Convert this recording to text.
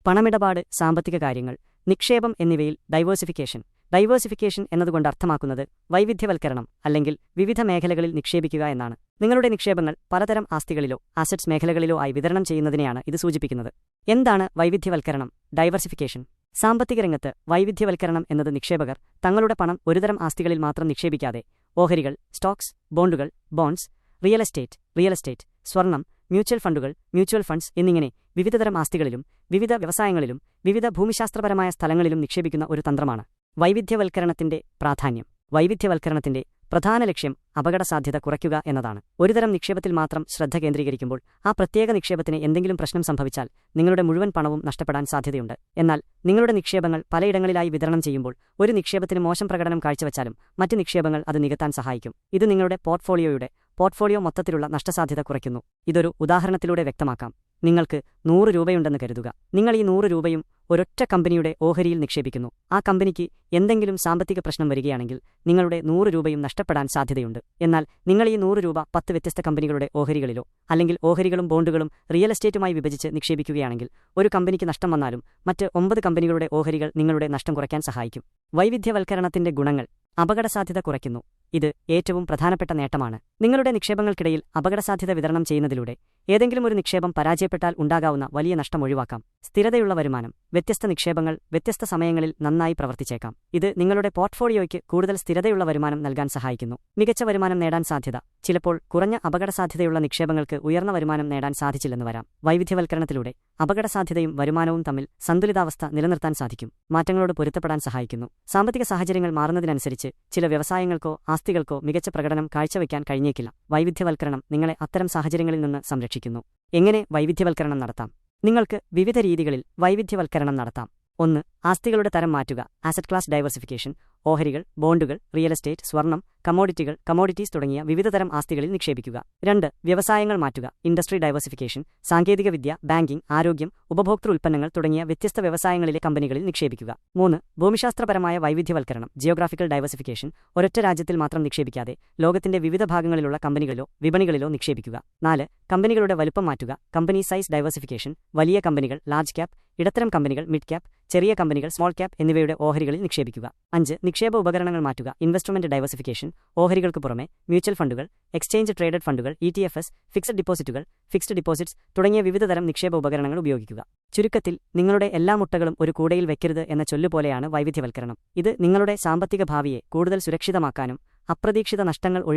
പണമിടപാട്, സാമ്പത്തിക കാര്യങ്ങൾ, നിക്ഷേപം എന്നിവയിൽ ഡൈവേഴ്സിഫിക്കേഷൻ എന്നതുകൊണ്ട് അർത്ഥമാക്കുന്നത് വൈവിധ്യവൽക്കരണം അല്ലെങ്കിൽ വിവിധ മേഖലകളിൽ നിക്ഷേപിക്കുക എന്നാണ്. നിങ്ങളുടെ നിക്ഷേപങ്ങൾ പലതരം ആസ്തികളിലോ അസറ്റ്സ് മേഖലകളിലോ ആയി വിതരണം ചെയ്യുന്നതിനെയാണ് ഇത് സൂചിപ്പിക്കുന്നത്. എന്താണ് വൈവിധ്യവൽക്കരണം, ഡൈവേഴ്സിഫിക്കേഷൻ? സാമ്പത്തിക രംഗത്ത് വൈവിധ്യവൽക്കരണം എന്നത് നിക്ഷേപകർ തങ്ങളുടെ പണം ഒരുതരം ആസ്തികളിൽ മാത്രം നിക്ഷേപിക്കാതെ ഓഹരികൾ, സ്റ്റോക്സ്, ബോണ്ട്സ്, റിയൽ എസ്റ്റേറ്റ്, സ്വർണം, മ്യൂച്വൽ ഫണ്ട്സ് എന്നിങ്ങനെ വിവിധതരം ആസ്തികളിലും വിവിധ വ്യവസായങ്ങളിലും വിവിധ ഭൂമിശാസ്ത്രപരമായ സ്ഥലങ്ങളിലും നിക്ഷേപിക്കുന്ന ഒരു തന്ത്രമാണ്. വൈവിധ്യവൽക്കരണത്തിന്റെ പ്രാധാന്യം. വൈവിധ്യവൽക്കരണത്തിന്റെ പ്രധാന ലക്ഷ്യം അപകടസാധ്യത കുറയ്ക്കുക എന്നതാണ്. ഒരുതരം നിക്ഷേപത്തിൽ മാത്രം ശ്രദ്ധ കേന്ദ്രീകരിക്കുമ്പോൾ ആ പ്രത്യേക നിക്ഷേപത്തിന് എന്തെങ്കിലും പ്രശ്നം സംഭവിച്ചാൽ നിങ്ങളുടെ മുഴുവൻ പണവും നഷ്ടപ്പെടാൻ സാധ്യതയുണ്ട്. എന്നാൽ നിങ്ങളുടെ നിക്ഷേപങ്ങൾ പലയിടങ്ങളിലായി വിതരണം ചെയ്യുമ്പോൾ ഒരു നിക്ഷേപത്തിന് മോശം പ്രകടനം കാഴ്ചവച്ചാലും മറ്റ് നിക്ഷേപങ്ങൾ അത് നികത്താൻ സഹായിക്കും. ഇത് നിങ്ങളുടെ പോർട്ട്ഫോളിയോ മൊത്തത്തിലുള്ള നഷ്ടസാധ്യത കുറയ്ക്കുന്നു. ഇതൊരു ഉദാഹരണത്തിലൂടെ വ്യക്തമാക്കാം. നിങ്ങൾക്ക് 100 രൂപയുണ്ടെന്ന് കരുതുക. നിങ്ങൾ ഈ 100 രൂപയും ഒരൊറ്റ കമ്പനിയുടെ ഓഹരിയിൽ നിക്ഷേപിക്കുന്നു. ആ കമ്പനിക്ക് എന്തെങ്കിലും സാമ്പത്തിക പ്രശ്നം വരികയാണെങ്കിൽ നിങ്ങളുടെ 100 രൂപയും നഷ്ടപ്പെടാൻ സാധ്യതയുണ്ട്. എന്നാൽ നിങ്ങൾ ഈ 100 രൂപ 10 വ്യത്യസ്ത കമ്പനികളുടെ ഓഹരികളിലോ അല്ലെങ്കിൽ ഓഹരികളും ബോണ്ടുകളും റിയൽ എസ്റ്റേറ്റുമായി വിഭജിച്ച് നിക്ഷേപിക്കുകയാണെങ്കിൽ ഒരു കമ്പനിക്ക് നഷ്ടം വന്നാലും മറ്റ് 9 കമ്പനികളുടെ ഓഹരികൾ നിങ്ങളുടെ നഷ്ടം കുറയ്ക്കാൻ സഹായിക്കും. വൈവിധ്യവൽക്കരണത്തിന്റെ ഗുണങ്ങൾ. അപകടസാധ്യത കുറയ്ക്കുന്നു. ഇത് ഏറ്റവും പ്രധാനപ്പെട്ട നേട്ടമാണ്. നിങ്ങളുടെ നിക്ഷേപങ്ങൾക്കിടയിൽ അപകടസാധ്യത വിതരണം ചെയ്യുന്നതിലൂടെ ഏതെങ്കിലും ഒരു നിക്ഷേപം പരാജയപ്പെട്ടാൽ ഉണ്ടാകാവുന്ന വലിയ നഷ്ടം ഒഴിവാക്കാം. സ്ഥിരതയുള്ള വരുമാനം. വ്യത്യസ്ത നിക്ഷേപങ്ങൾ വ്യത്യസ്ത സമയങ്ങളിൽ നന്നായി പ്രവർത്തിച്ചേക്കാം. ഇത് നിങ്ങളുടെ പോർട്ട്ഫോളിയോയ്ക്ക് കൂടുതൽ സ്ഥിരതയുള്ള വരുമാനം നൽകാൻ സഹായിക്കുന്നു. മികച്ച വരുമാനം നേടാൻ സാധ്യത. ചിലപ്പോൾ കുറഞ്ഞ അപകടസാധ്യതയുള്ള നിക്ഷേപങ്ങൾക്ക് ഉയർന്ന വരുമാനം നേടാൻ സാധിച്ചില്ലെന്ന് വരാം. വൈവിധ്യവൽക്കരണത്തിലൂടെ അപകടസാധ്യതയും വരുമാനവും തമ്മിൽ സന്തുലിതാവസ്ഥ നിലനിർത്താൻ സാധിക്കും. മാറ്റങ്ങളോട് പൊരുത്തപ്പെടാൻ സഹായിക്കുന്നു. സാമ്പത്തിക സാഹചര്യങ്ങൾ മാറുന്നതിനനുസരിച്ച് ചില വ്യവസായങ്ങൾക്കോ ആസ്തികൾക്കോ മികച്ച പ്രകടനം കാഴ്ചവെക്കാൻ കഴിഞ്ഞേക്കില്ല. വൈവിധ്യവൽക്കരണം നിങ്ങളെ അത്തരം സാഹചര്യങ്ങളിൽ നിന്ന് സംരക്ഷിക്കുന്നു. എങ്ങനെ വൈവിധ്യവൽക്കരണം നടത്താം? നിങ്ങൾക്ക് വിവിധ രീതികളിൽ വൈവിധ്യവൽക്കരണം നടത്താം. 1. ആസ്തികളുടെ തരം മാറ്റുക. Asset class diversification. ഓഹരികൾ, ബോണ്ടുകൾ, റിയൽ എസ്റ്റേറ്റ്, സ്വർണം, കമോഡിറ്റീസ് തുടങ്ങിയ വിവിധതരം ആസ്തികളിൽ നിക്ഷേപിക്കുക. 2. വ്യവസായങ്ങൾ മാറ്റുക. Industry diversification. സാങ്കേതികവിദ്യ, ബാങ്കിംഗ്, ആരോഗ്യം, ഉപഭോക്തൃ ഉൽപ്പന്നങ്ങൾ തുടങ്ങിയ വ്യത്യസ്ത വ്യവസായങ്ങളിലെ കമ്പനികളിൽ നിക്ഷേപിക്കുക. 3. ഭൂമിശാസ്ത്രപരമായ വൈവിധ്യവൽക്കരണം. Geographical diversification. ഒരൊറ്റ രാജ്യത്തിൽ മാത്രം നിക്ഷേപിക്കാതെ ലോകത്തിന്റെ വിവിധ ഭാഗങ്ങളിലുള്ള കമ്പനികളിലോ വിപണികളിലോ നിക്ഷേപിക്കുക. 4. കമ്പനികളുടെ വലുപ്പം മാറ്റുക. Company size diversification. വലിയ കമ്പനികൾ ലാർജ് ക്യാപ്, ഇടത്തരം കമ്പനികൾ മിഡ് ക്യാപ്, ചെറിയ കമ്പനികൾ സ്മോൾ ക്യാപ് എന്നിവയുടെ ഓഹരികളിൽ നിക്ഷേപിക്കുക. 5. നിക്ഷേപ ഉപകരണങ്ങൾ മാറ്റുക. Investment diversification. ഓഹരികൾക്ക് പുറമെ മ്യൂച്വൽ ഫണ്ടുകൾ, എക്സ്ചേഞ്ച് ട്രേഡഡ് ഫണ്ടുകൾ, ETFs, ഫിക്സഡ് ഡിപ്പോസിറ്റ്സ് തുടങ്ങിയ വിവിധതരം നിക്ഷേപ ഉപകരണങ്ങൾ ഉപയോഗിക്കുക. ചുരുക്കത്തിൽ, നിങ്ങളുടെ എല്ലാ മുട്ടകളും ഒരു കൂടയിൽ വെക്കരുത് എന്ന ചൊല്ലുപോലെയാണ് വൈവിധ്യവൽക്കരണം. ഇത് നിങ്ങളുടെ സാമ്പത്തിക ഭാവിയെ കൂടുതൽ സുരക്ഷിതമാക്കാനും അപ്രതീക്ഷിത നഷ്ടങ്ങൾ